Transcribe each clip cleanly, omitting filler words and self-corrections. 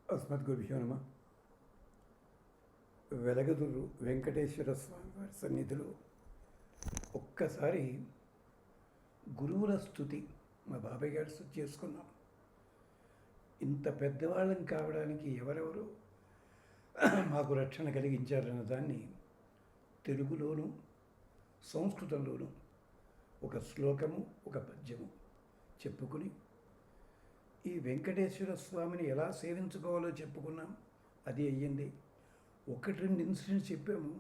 అస్మద్గురుభ్యో నమ. వెలగదురు వెంకటేశ్వర స్వామి వారి సన్నిధిలో ఒక్కసారి గురువుల స్తుతి, మా బాబాయ్ గారి స్తుతి చేసుకున్నాం. ఇంత పెద్దవాళ్ళని కావడానికి ఎవరెవరు మాకు రక్షణ కలిగించారన్న దాన్ని తెలుగులోను సంస్కృతంలోను ఒక శ్లోకము ఒక పద్యము చెప్పుకుని ఈ వెంకటేశ్వర స్వామిని ఎలా సేవించుకోవాలో చెప్పుకున్నాం. అది అయ్యింది. ఒకటి రెండు ఇన్సిడెంట్స్ చెప్పాము.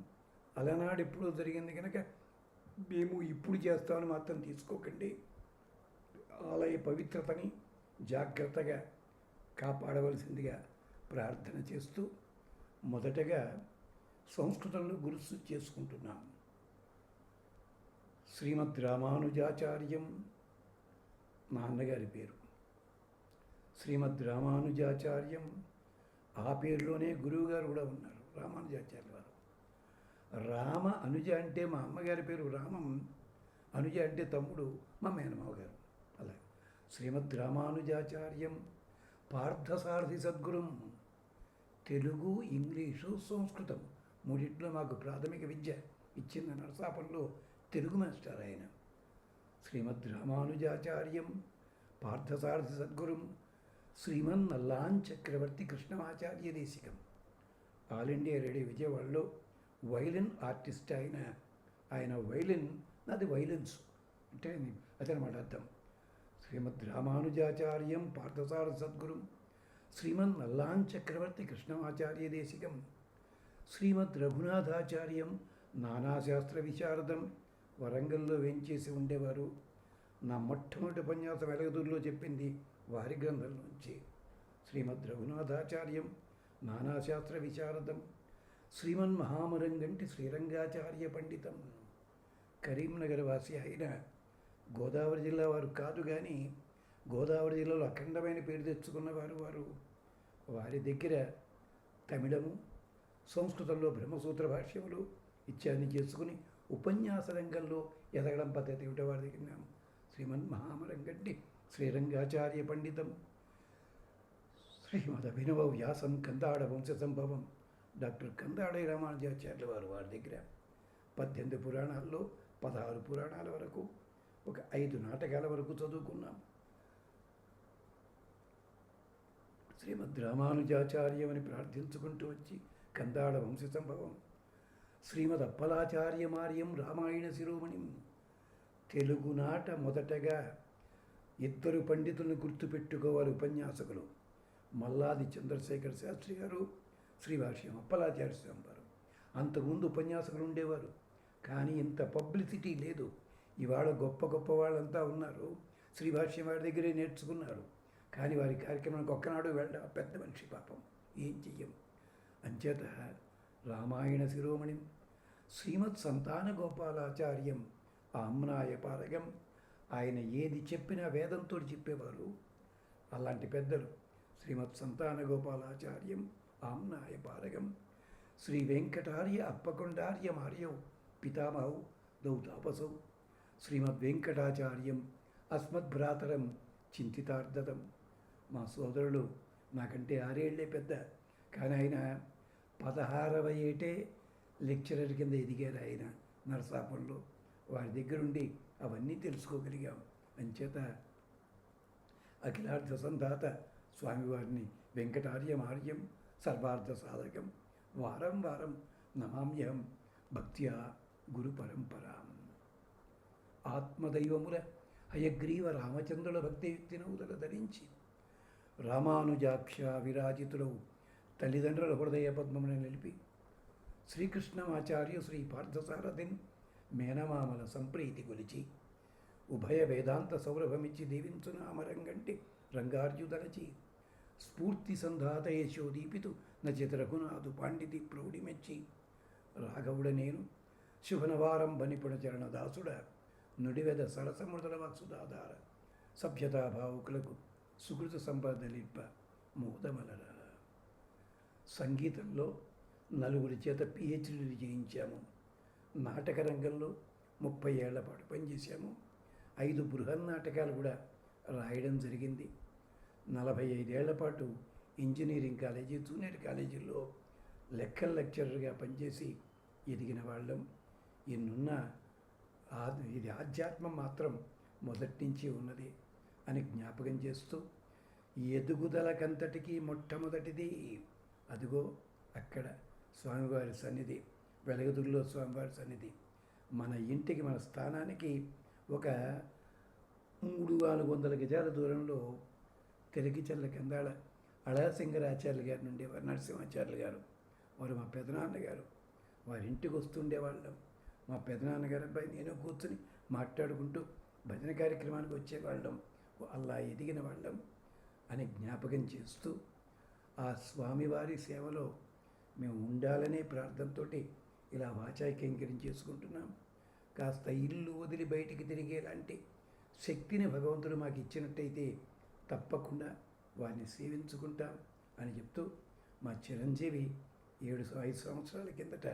అలనాడు ఎప్పుడో జరిగింది కనుక మేము ఇప్పుడు చేస్తామని మాత్రం తీసుకోకండి. ఆలయ పవిత్రతని జాగ్రత్తగా కాపాడవలసిందిగా ప్రార్థన చేస్తూ మొదటగా సంస్కృతంలో గురుసు చేసుకుంటున్నాం. శ్రీమద్ రామానుజాచార్యం నాన్నగారి పేరు. శ్రీమద్ రామానుజాచార్యం, ఆ పేరులోనే గురువుగారు కూడా ఉన్నారు, రామానుజాచార్య వారు. రామ అనుజ అంటే మా అమ్మగారి పేరు రామం, అనుజ అంటే తమ్ముడు, మా మేనమావ గారు. అలా శ్రీమద్ రామానుజాచార్యం పార్థసారథి సద్గురుం. తెలుగు, ఇంగ్లీషు, సంస్కృతం మూడిట్లో మాకు ప్రాథమిక విద్య ఇచ్చిన నరసాపురంలో తెలుగు మాస్టర్ ఆయన. శ్రీమద్ రామానుజాచార్యం పార్థసారథి సద్గురుం శ్రీమన్ నల్లాన్ చక్రవర్తి కృష్ణమాచార్య దేశికం. ఆల్ ఇండియా రేడియో విజయవాడలో వైలిన్ ఆర్టిస్ట్ ఆయన వైలిన్, నాది వైలిన్స్ అంటే అదనమాట అర్థం. శ్రీమద్ రామానుజాచార్యం పార్థసారథి సద్గురుం శ్రీమన్ నల్లాన్ చక్రవర్తి కృష్ణమాచార్య దేశికం శ్రీమద్ రఘునాథాచార్యం నానాశాస్త్ర విశారదం. వరంగల్లో వేంచేసి ఉండేవారు. నా మొట్టమొదటి ఉపన్యాసం వెలగదూరులో చెప్పింది వారి గ్రంథం నుంచి. శ్రీమద్ రఘునాథాచార్యం నానాశాస్త్ర విశారదం శ్రీమన్ మహామరంగంటి శ్రీరంగాచార్య పండితం. కరీంనగర్ వాసి అయిన గోదావరి జిల్లా వారు కాదు, కానీ గోదావరి జిల్లాలో అఖండమైన పేరు తెచ్చుకున్నవారు వారు. వారి దగ్గర తమిళము, సంస్కృతంలో బ్రహ్మసూత్ర భాష్యములు ఇత్యాది చేసుకుని ఉపన్యాస రంగంలో ఎదగడం పద్ధతి ఏమిటో వారి దగ్గర శ్రీమన్ మహామరంగంటి శ్రీరంగాచార్య పండితం. శ్రీమద్ అభినవ వ్యాసం కందాడ వంశ సంభవం. డాక్టర్ కందాడ రామానుజాచార్యుల వారు వారి దగ్గర 18 పురాణాల్లో 16 పురాణాల వరకు, ఒక 5 నాటకాల వరకు చదువుకున్నాం. శ్రీమద్ రామానుజాచార్యం అని ప్రార్థించుకుంటూ వచ్చి కందాడ వంశ సంభవం. శ్రీమద్ అప్పలాచార్యమార్యం రామాయణ శిరోమణిం. తెలుగునాట మొదటగా 2 పండితులను గుర్తుపెట్టుకోవాలి ఉపన్యాసకులు. మల్లాది చంద్రశేఖర్ శాస్త్రి గారు, శ్రీభాష్యం అప్పలాచార్య స్వామి వారు. అంతకుముందు ఉపన్యాసకులు ఉండేవారు, కానీ ఇంత పబ్లిసిటీ లేదు. ఇవాళ గొప్ప గొప్ప వాళ్ళంతా ఉన్నారు. శ్రీభాష్యం వారి దగ్గరే నేర్చుకున్నారు, కానీ వారి కార్యక్రమానికి ఒక్కనాడు వెళ్ళ పెద్ద మనిషి పాపం, ఏం చెయ్యం. అంచేత రామాయణ శిరోమణి శ్రీమద్ సంతాన గోపాలాచార్యం ఆమ్నాయ పారగం. ఆయన ఏది చెప్పినా వేదంతో చెప్పేవారు. అలాంటి పెద్దలు శ్రీమద్ సంతాన గోపాలాచార్యం ఆమ్నాయ పారగం. శ్రీ వెంకటార్య అప్పకొండార్య మార్యౌ పితామహౌ దౌతాపసౌ. శ్రీమద్ వెంకటాచార్యం అస్మద్భ్రాతరం చింతితార్థతం. మా సోదరుడు నాకంటే 6 ఏళ్లే పెద్ద, కానీ ఆయన 16వ ఏటే లెక్చరర్ కింద ఎదిగారు ఆయన నరసాపురంలో. వారి దగ్గరుండి అవన్నీ తెలుసుకోగలిగాం. అంచేత అఖిలార్థ సంధాత స్వామివారిని వెంకటార్యమార్యం సర్వార్థ సాధకం వారం వారం నమామ్యహం భక్త్యా గురు పరంపరాం. ఆత్మదైవముల హయగ్రీవ రామచంద్రుల భక్తియుక్తి నౌదల ధరించి రామానుజాక్ష విరాజితులవు తల్లిదండ్రుల హృదయ పద్మమును నిలిపి శ్రీకృష్ణమాచార్య శ్రీ పార్థసారథిన్ మేనమామల సంప్రీతి కొలిచి ఉభయ వేదాంత సౌరభమిచ్చి దీవించున అమరంగంటి రంగార్జుదలచి స్ఫూర్తి సంధాత యశోదీపితు నచిత రఘునాథు పాండితి ప్రౌఢిమెచ్చి రాఘవుడ నేను శుభనవారం బనిపుణ చరణదాసుడ నుడివెద సరసమృదల వత్సుదాధార సభ్యతాభావుకులకు సుకృత సంపదలింప మోదమలర. సంగీతంలో 4 చేత పిహెచ్డీలు చేయించాము. నాటక రంగంలో 30 ఏళ్ల పాటు పనిచేశాము. 5 బృహన్నాటకాలు కూడా రాయడం జరిగింది. 45 ఏళ్ల పాటు ఇంజనీరింగ్ కాలేజీ, జూనియర్ కాలేజీల్లో లెక్కల లెక్చరర్గా పనిచేసి ఎదిగిన వాళ్ళం. ఎన్నున్న ఇది ఆధ్యాత్మం మాత్రం మొదటి నుంచి ఉన్నది అని జ్ఞాపకం చేస్తూ, ఎదుగుదలకంతటికీ మొట్టమొదటిది అదిగో అక్కడ స్వామివారి సన్నిధి, వెలగదుర్లో స్వామివారి సన్నిధి. మన ఇంటికి, మన స్థానానికి ఒక 300-400 గజాల దూరంలో తెలకిచర్ల కందాళ అళాసింగరాచార్యులు గారి నుండి నరసింహాచార్యులు గారు, వారు మా పెదనాన్నగారు. వారి ఇంటికి వస్తుండేవాళ్ళం. మా పెదనాన్నగారు అబ్బాయి నేను కూర్చుని మాట్లాడుకుంటూ భజన కార్యక్రమానికి వచ్చేవాళ్ళం. అలా ఎదిగిన వాళ్ళం అని జ్ఞాపకం చేస్తూ, ఆ స్వామివారి సేవలో మేము ఉండాలనే ప్రార్థనతో ఇలా వాచాకైంకర్యం చేసుకుంటున్నాం. కాస్త ఇల్లు వదిలి బయటికి తిరిగేలాంటి శక్తిని భగవంతుడు మాకు ఇచ్చినట్టయితే తప్పకుండా వారిని సేవించుకుంటాం అని చెప్తూ, మా చిరంజీవి 5 సంవత్సరాల కిందట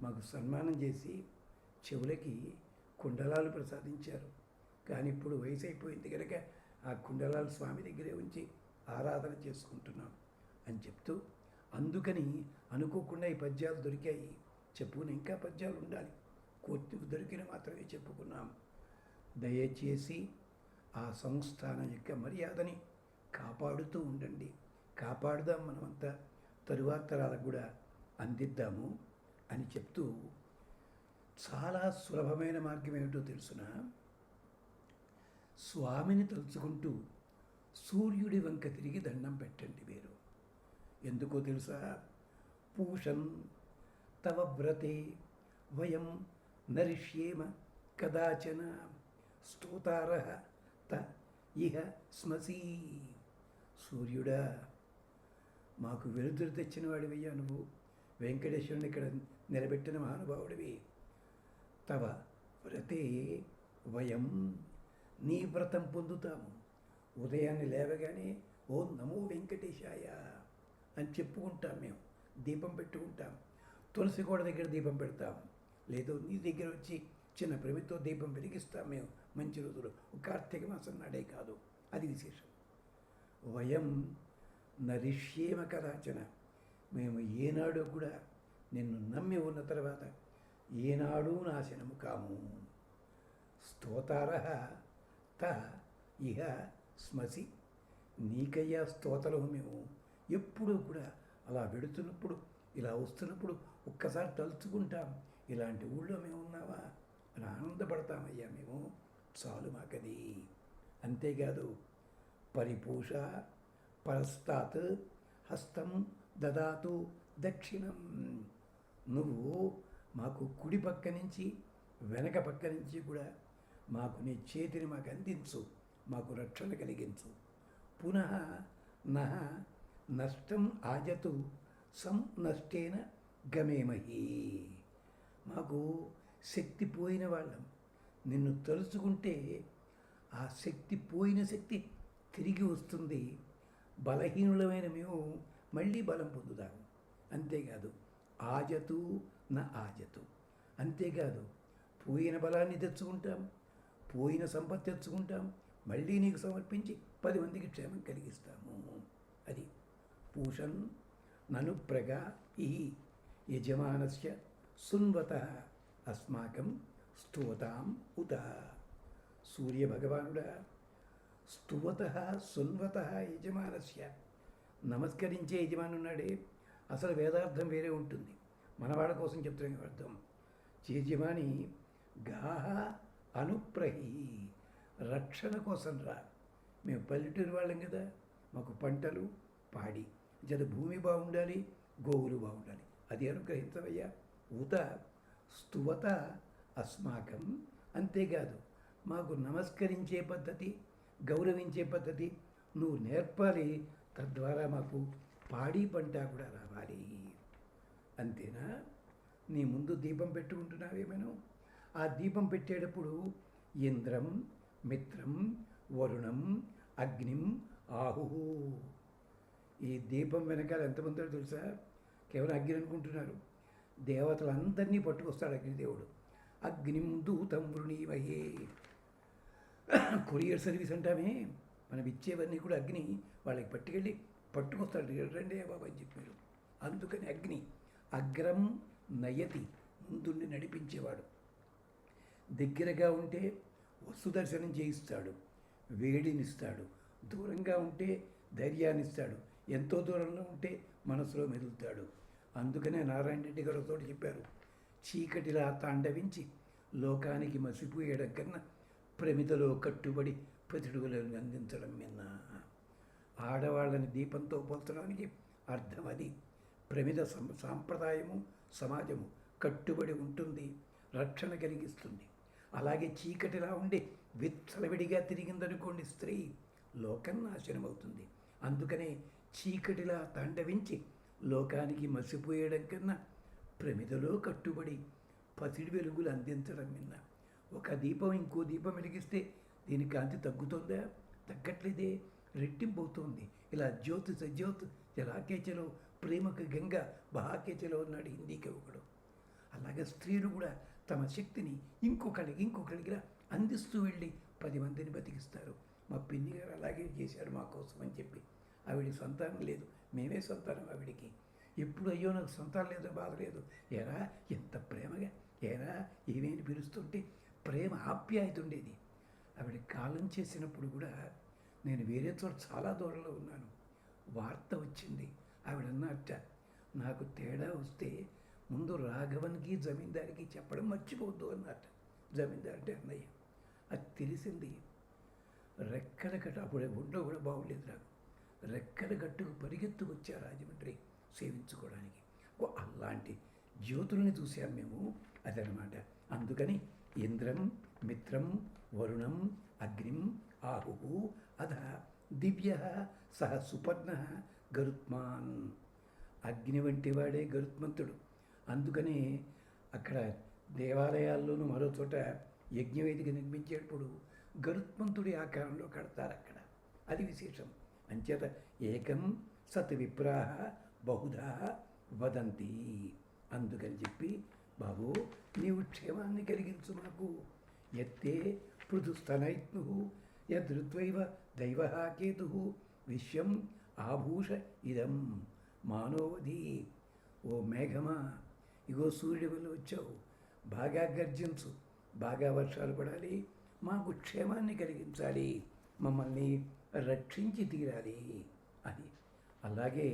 మాకు సన్మానం చేసి చెవులకి కుండలాలు ప్రసాదించారు. కానీ ఇప్పుడు వయసు అయిపోయింది కనుక ఆ కుండలాలు స్వామి దగ్గరే ఉంచి ఆరాధన చేసుకుంటున్నాం అని చెప్తూ, అందుకని అనుకోకుండా ఈ పద్యాలు దొరికాయి. చెప్పుకుని ఇంకా పద్యాలు ఉండాలి, కోర్టుకు దొరికిన మాత్రమే చెప్పుకున్నాం. దయచేసి ఆ సంస్థానం యొక్క మర్యాదని కాపాడుతూ ఉండండి. కాపాడుదాం, మనమంతా తరువాత తరాలకు కూడా అందిద్దాము అని చెప్తూ, చాలా సులభమైన మార్గం ఏమిటో తెలుసున, స్వామిని తలుచుకుంటూ సూర్యుడి వంక తిరిగి దండం పెట్టండి. మీరు ఎందుకో తెలుసా? పూషన్ తవ వ్రతే వయం నరిష్యేమ కదాచన స్తోతారః త ఇహ స్మసీ. సూర్యుడా, మాకు వెలుతురు తెచ్చిన వాడివయ్యా నువ్వు, వెంకటేశ్వరుని ఇక్కడ నిలబెట్టిన మహానుభావుడివి. తవ వ్రతే వయం, నీ వ్రతం పొందుతాము. ఉదయాన్నే లేవగానే ఓం నమో వెంకటేశాయ అని చెప్పుకుంటాం. మేము దీపం పెట్టుకుంటాం. తులసి కోట దగ్గర దీపం పెడతాం. లేదు నీ దగ్గర వచ్చి చిన్న ప్రమితో దీపం వెలిగిస్తాం. మేము మంచి రోజులు, కార్తీక మాసం నాడే కాదు, అది విశేషం. వయం నరిష్యేమ కదాచన, మేము ఏనాడు కూడా నిన్ను నమ్మి ఉన్న తర్వాత ఏనాడూ నాశనము కాము. స్తోతారః త ఇహ స్మసి, నీకయ్యా స్తోతలం. మేము ఎప్పుడూ కూడా అలా వెడుతున్నప్పుడు, ఇలా వస్తున్నప్పుడు ఒక్కసారి తలుచుకుంటాం, ఇలాంటి ఊళ్ళో మేము ఉన్నావా అని ఆనందపడతామయ్యా మేము. చాలు మాకది. అంతేకాదు, పరిపూష పరస్తాత్ హస్తం దదాతు దక్షిణం, నువ్వు మాకు కుడి పక్క నుంచి వెనక పక్క నుంచి కూడా మాకు నీ చేతిని మాకు అందించు, మాకు రక్షణ కలిగించు. పునః నహ నష్టం ఆజతు సం నష్టేన గమేమహి, మాకు శక్తి పోయిన వాళ్ళం, నిన్ను తలుచుకుంటే ఆ శక్తి పోయిన శక్తి తిరిగి వస్తుంది. బలహీనులమైన మేము మళ్ళీ బలం పొందుదాము. అంతేకాదు, ఆజతు నా ఆజతు, అంతేకాదు పోయిన బలాన్ని తెచ్చుకుంటాం, పోయిన సంపత్తి తెచ్చుకుంటాం, మళ్ళీ నీకు సమర్పించి 10 మందికి క్షేమం కలిగిస్తాము. అది పూషన్ నను ప్రగా ఈ యజమానస్య సున్వత అస్మాకం స్తువతాం ఉత. సూర్యభగవానుడా, స్తువత సున్వత యజమానస్య, నమస్కరించే యజమానున్నాడే, అసలు వేదార్థం వేరే ఉంటుంది. మనవాళ్ళ కోసం చెప్తున్న అర్థం. యజమాని గాహ అనుప్రహి, రక్షణ కోసం రా. మేము పల్లెటూరు వాళ్ళం కదా, మాకు పంటలు పాడి జత భూమి బాగుండాలి, గోవులు బాగుండాలి, అది అనుగ్రహించవయ్యా. ఉత స్తువత అస్మాకం, అంతేకాదు మాకు నమస్కరించే పద్ధతి, గౌరవించే పద్ధతి నువ్వు నేర్పాలి. తద్వారా మాకు పాడి పంట కూడా రావాలి. అంతేనా? నీ ముందు దీపం పెట్టుకుంటున్నావేమను, ఆ దీపం పెట్టేటప్పుడు ఇంద్రం మిత్రం వరుణం అగ్నిం ఆహు, ఈ దీపం వెనకాల ఎంతమందో తెలుసా? కేవలం అగ్ని అనుకుంటున్నారు. దేవతలందరినీ పట్టుకొస్తాడు అగ్నిదేవుడు. అగ్నిం దూతం వృణీమహే, కొరియర్ సర్వీస్ అంటామే, మనం ఇచ్చేవన్నీ కూడా అగ్ని వాళ్ళకి పట్టుకెళ్ళి పట్టుకొస్తాడు, రండి బాబా అని చెప్పారు. అందుకని అగ్ని అగ్రం నయతి, ముందుండి నడిపించేవాడు. దగ్గరగా ఉంటే వస్తు దర్శనం చేయిస్తాడు, వేడినిస్తాడు. దూరంగా ఉంటే ధైర్యాన్నిస్తాడు. ఎంతో దూరంలో ఉంటే మనసులో మెదులుతాడు. అందుకనే నారాయణ రెడ్డి గారు తోటి చెప్పారు, చీకటిలా తాండవించి లోకానికి మసిపోయడం కన్నా ప్రమిదలో కట్టుబడి ప్రతిడుగులను అందించడం మిన్న. ఆడవాళ్ళని దీపంతో పోల్చడానికి అర్థం అది. ప్రమిద సాంప్రదాయము సమాజము కట్టుబడి ఉంటుంది, రక్షణ కలిగిస్తుంది. అలాగే చీకటిలా ఉండి విచ్చలవిడిగా తిరిగిందనుకోండి స్త్రీ, లోకం నాశనం అవుతుంది. అందుకనే చీకటిలా తాండవించి లోకానికి మసిపోయడం కన్నా ప్రమిదలో కట్టుబడి పసిడి వెలుగులు అందించడం మిన్న. ఒక దీపం ఇంకో దీపం వెలిగిస్తే దీని కాంతి తగ్గుతుందా? తగ్గట్లేదే, రెట్టింపు అవుతోంది. ఇలా జ్యోతి సజ్యోత్ జలాకేచలో ప్రేమకు గంగ బహాకేచలో ఉన్నాడు హిందీ కవుడు. అలాగే స్త్రీలు కూడా తమ శక్తిని ఇంకొకరికిలా అందిస్తూ వెళ్ళి 10 మందిని బతికిస్తారు. మా పిన్ని గారు అలాగే చేశారు మా కోసం అని చెప్పి. ఆవిడ సంతానం లేదు, మేమే సంతానం ఆవిడికి. ఎప్పుడు అయ్యో నాకు సంతానం లేదు, బాధ లేదు. ఎరా ఎంత ప్రేమగా, ఎరా ఏమేమి పిలుస్తుంటే ప్రేమ ఆప్యాయత ఉండేది. ఆవిడ కాలం చేసినప్పుడు కూడా నేను వేరే చోట చాలా దూరంలో ఉన్నాను. వార్త వచ్చింది. ఆవిడ అన్నట్ట, నాకు తేడా వస్తే ముందు రాఘవన్కి జమీందారికి చెప్పడం మర్చిపోవద్దు అన్నట్ట. జమీందారు అంటే అన్నయ్య. అది తెలిసింది. రెక్కల కట్టు, అప్పుడే ఒంట్లో కూడా బాగుండేది నాకు. రెక్కల గట్టుకు పరిగెత్తుకొచ్చా రాజమండ్రి సేవించుకోవడానికి. అలాంటి జ్యోతుల్ని చూసాం మేము. అదనమాట. అందుకని ఇంద్రం మిత్రం వరుణం అగ్నిం ఆహు అధ దివ్య సహ సుపర్ణ గరుత్మాన్. అగ్ని వంటి వాడే గరుత్మంతుడు. అందుకని అక్కడ దేవాలయాల్లోనూ మరో చోట యజ్ఞవేదిక నిర్మించేటప్పుడు గరుత్మంతుడి ఆకారంలో కడతారు అక్కడ. అది విశేషం. అంచేత ఏకం సత్ విప్రాహ బహుధా వదంతి. అందుకని చెప్పి, బాబు నీవు క్షేమాన్ని కలిగించు మాకు. ఎత్తే పృథుస్తనైత్ను యదృత్వైవ దైవ కేతు విశ్వం ఆభూష ఇదం మానోవధి. ఓ మేఘమా, ఇగో సూర్యుడి వల్ల వచ్చావు, బాగా గర్జించు, బాగా వర్షాలు పడాలి, మాకు క్షేమాన్ని కలిగించాలి, మమ్మల్ని రక్షించి తీరాలి అని. అలాగే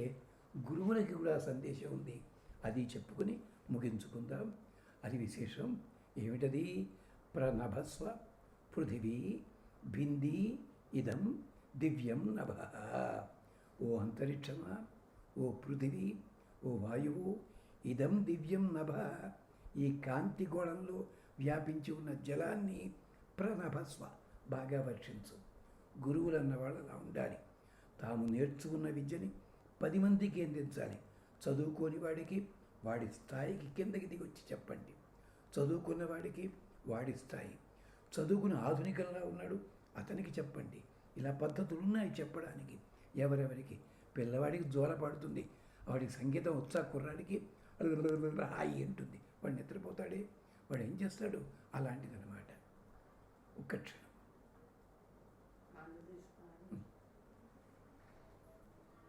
గురువులకి కూడా సందేశం ఉంది. అది చెప్పుకొని ముగించుకుందాం. అది విశేషం. ఏమిటది? ప్రణభస్వ పృథివీ భింది ఇదం దివ్యం నభ. ఓ అంతరిక్షమా, ఓ పృథివీ, ఓ వాయువు, ఇదం దివ్యం నభ. ఈ కాంతి గోళంలో వ్యాపించి ఉన్న జలాన్ని ప్రణభస్వ, బాగా వర్షించు. గురువులు అన్నవాళ్ళు అలా ఉండాలి. తాము నేర్చుకున్న విద్యని 10 మందికి అందించాలి. చదువుకోని వాడికి వాడి స్థాయికి కిందకి దిగి వచ్చి చెప్పండి. చదువుకున్న వాడికి వాడి స్థాయి, చదువుకుని ఆధునికంగా ఉన్నాడు అతనికి చెప్పండి. ఇలా పద్ధతులు ఉన్నాయి చెప్పడానికి. ఎవరెవరికి. పిల్లవాడికి జోల పడుతుంది, వాడికి సంగీతం వచ్చా, కుర్రాడికి హాయి అంటుంది, వాడు నిద్రపోతాడే, వాడు ఏం చేస్తాడు? అలాంటిదన్నమాట. ఒక్క